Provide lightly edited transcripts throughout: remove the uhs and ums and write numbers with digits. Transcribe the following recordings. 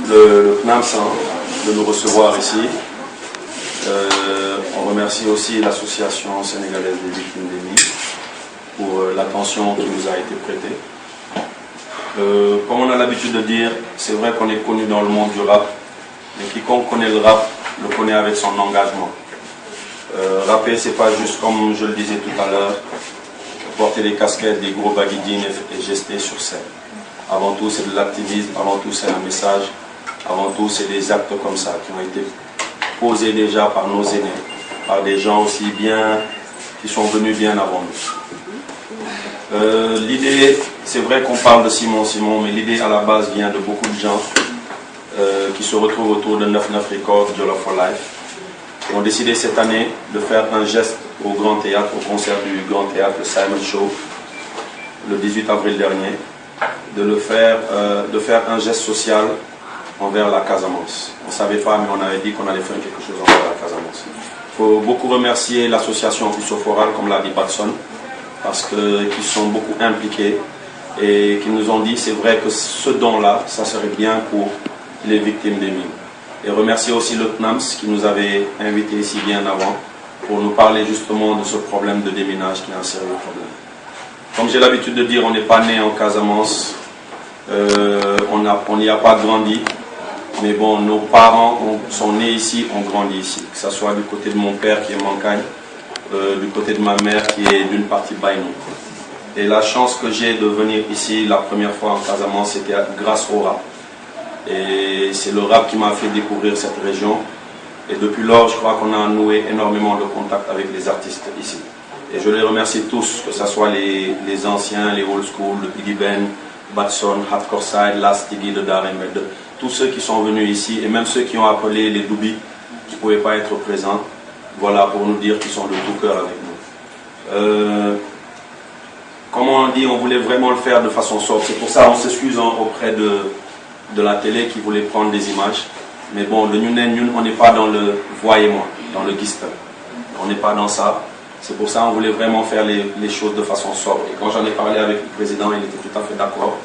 le CNAMS de nous recevoir ici. On remercie aussi l'Association sénégalaise des victimes des mines pour l'attention qui nous a été prêtée. Comme on a l'habitude de dire, c'est vrai qu'on est connu dans le monde du rap, mais quiconque connaît le rap le connaît avec son engagement. Rapper, c'est pas juste, comme je le disais tout à l'heure, porter des casquettes, des gros baggy jeans et gester sur scène. Avant tout, c'est de l'activisme, avant tout, c'est un message, avant tout, c'est des actes comme ça qui ont été posés déjà par nos aînés, par des gens aussi bien, qui sont venus bien avant nous. L'idée, c'est vrai qu'on parle de Simon, mais l'idée à la base vient de beaucoup de gens qui se retrouvent autour de 99 Records, Jollof for Life, qui ont décidé cette année de faire un geste au Grand Théâtre, au concert du Grand Théâtre, le Simon Show, le 18 avril dernier, de faire un geste social envers la Casamance. On ne savait pas, mais on avait dit qu'on allait faire quelque chose envers la Casamance. Il faut beaucoup remercier l'association Ussoforal, comme l'a dit Batson, parce qu'ils sont beaucoup impliqués et qui nous ont dit c'est vrai que ce don-là, ça serait bien pour les victimes des mines. Et remercier aussi le CNAMS qui nous avait invités ici bien avant pour nous parler justement de ce problème de déminage qui est un sérieux problème. Comme j'ai l'habitude de dire, on n'est pas né en Casamance, on n'y a pas grandi, mais bon, nos parents sont nés ici, ont grandi ici, que ce soit du côté de mon père qui est Mancagne, du côté de ma mère qui est d'une partie Baïnou. Et la chance que j'ai de venir ici la première fois en Casamance, c'était grâce au rap. Et c'est le rap qui m'a fait découvrir cette région. Et depuis lors, je crois qu'on a noué énormément de contacts avec les artistes ici. Et je les remercie tous, que ce soit les anciens, les old school, le Biggie Ben, Batson, Hardcore Side, Last Tiggy de Darren, tous ceux qui sont venus ici, et même ceux qui ont appelé les Doubi, qui ne pouvaient pas être présents, voilà, pour nous dire qu'ils sont de tout cœur avec nous. Comme on dit, on voulait vraiment le faire de façon sobre. C'est pour ça qu'on s'excuse auprès de la télé qui voulait prendre des images. Mais bon, le Nyunen, on n'est pas dans le voyez-moi, dans le Gistel. On n'est pas dans ça. C'est pour ça qu'on voulait vraiment faire les choses de façon sobre. Et quand j'en ai parlé avec le président, il était tout à fait d'accord.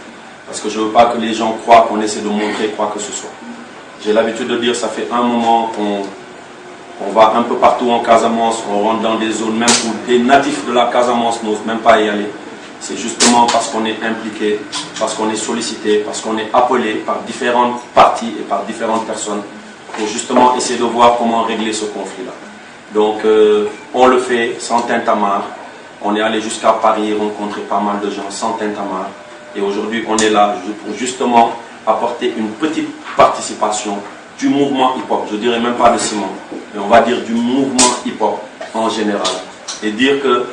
Parce que je ne veux pas que les gens croient qu'on essaie de montrer quoi que ce soit. J'ai l'habitude de dire, ça fait un moment qu'on va un peu partout en Casamance, on rentre dans des zones même où des natifs de la Casamance n'osent même pas y aller. C'est justement parce qu'on est impliqué, parce qu'on est sollicité, parce qu'on est appelé par différentes parties et par différentes personnes pour justement essayer de voir comment régler ce conflit-là. Donc on le fait sans tintamarre. On est allé jusqu'à Paris, rencontrer pas mal de gens sans tintamarre. Et aujourd'hui on est là pour justement apporter une petite participation du mouvement hip-hop. Je ne dirais même pas de Simon, mais on va dire du mouvement hip-hop en général. Et dire que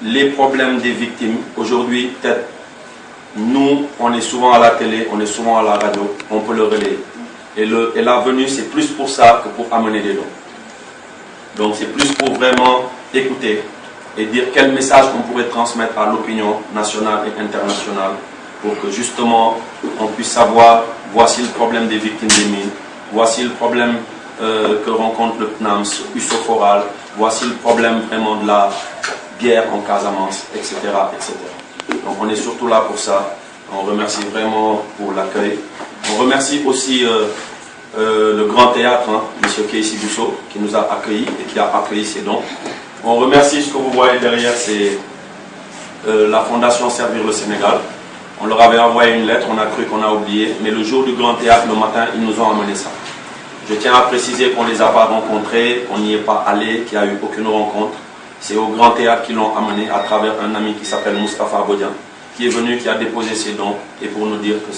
les problèmes des victimes, aujourd'hui, peut-être, nous, on est souvent à la télé, on est souvent à la radio, on peut le relayer. Et la venue, c'est plus pour ça que pour amener des dons. Donc c'est plus pour vraiment écouter et dire quel message on pourrait transmettre à l'opinion nationale et internationale pour que justement on puisse savoir, voici le problème des victimes des mines, voici le problème que rencontre le CNAMS, Ussoforal, voici le problème vraiment de la guerre en Casamance, etc., etc. Donc on est surtout là pour ça. On remercie vraiment pour l'accueil. On remercie aussi le Grand Théâtre, M. Keïsi Busso, qui nous a accueillis et qui a accueilli ses dons. On remercie ce que vous voyez derrière, c'est la Fondation Servir le Sénégal. On leur avait envoyé une lettre, on a cru qu'on a oublié, mais le jour du Grand Théâtre, le matin, ils nous ont amené ça. Je tiens à préciser qu'on ne les a pas rencontrés, qu'on n'y est pas allé, qu'il n'y a eu aucune rencontre. C'est au Grand Théâtre qu'ils l'ont amené à travers un ami qui s'appelle Moustapha Bodian, qui est venu, qui a déposé ses dons, et pour nous dire que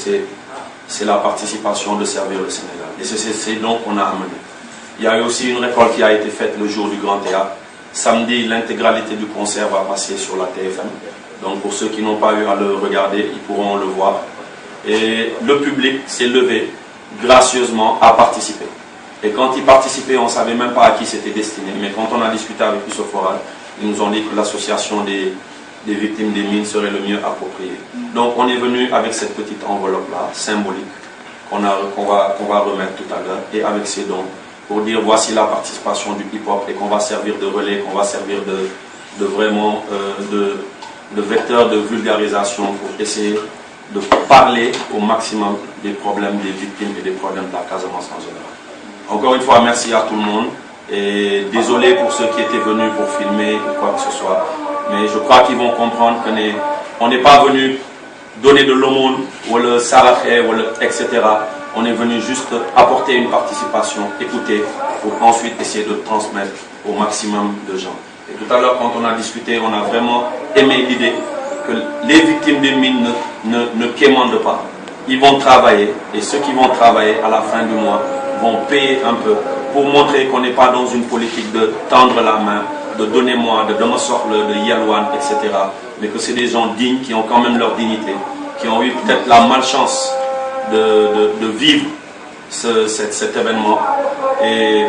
c'est la participation de Servir le Sénégal. Et c'est ces dons qu'on a amenés. Il y a eu aussi une récolte qui a été faite le jour du Grand Théâtre. Samedi, l'intégralité du concert va passer sur la TFM. Donc pour ceux qui n'ont pas eu à le regarder, ils pourront le voir. Et le public s'est levé gracieusement à participer. Et quand ils participaient, on ne savait même pas à qui c'était destiné. Mais quand on a discuté avec Ussoforal, ils nous ont dit que l'association des victimes des mines serait le mieux approprié. Donc on est venu avec cette petite enveloppe-là, symbolique, qu'on va remettre tout à l'heure, et avec ces dons, pour dire voici la participation du hip-hop, et qu'on va servir de relais, qu'on va servir de vraiment de vecteur de vulgarisation pour essayer de parler au maximum des problèmes des victimes et des problèmes de la Casamance en général. Encore une fois, merci à tout le monde et désolé pour ceux qui étaient venus pour filmer ou quoi que ce soit, mais je crois qu'ils vont comprendre qu'on n'est pas venu donner de l'aumône ou le saraché, etc. On est venu juste apporter une participation, écouter, pour ensuite essayer de transmettre au maximum de gens. Et tout à l'heure, quand on a discuté, on a vraiment aimé l'idée que les victimes des mines ne quémandent pas. Ils vont travailler, et ceux qui vont travailler à la fin du mois vont payer un peu pour montrer qu'on n'est pas dans une politique de tendre la main, de donner-moi, de demain-sort-le, de yalwan, etc. Mais que c'est des gens dignes qui ont quand même leur dignité, qui ont eu peut-être la malchance de vivre cet événement,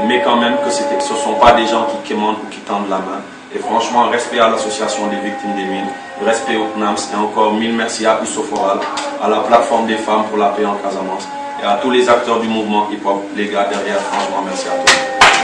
mais quand même que ce ne sont pas des gens qui quémandent ou qui tendent la main. Et franchement, respect à l'association des victimes des mines, respect au CNAMS et encore mille merci à Usoforal, à la plateforme des femmes pour la paix en Casamance et à tous les acteurs du mouvement hip-hop, les gars derrière, franchement merci à tous.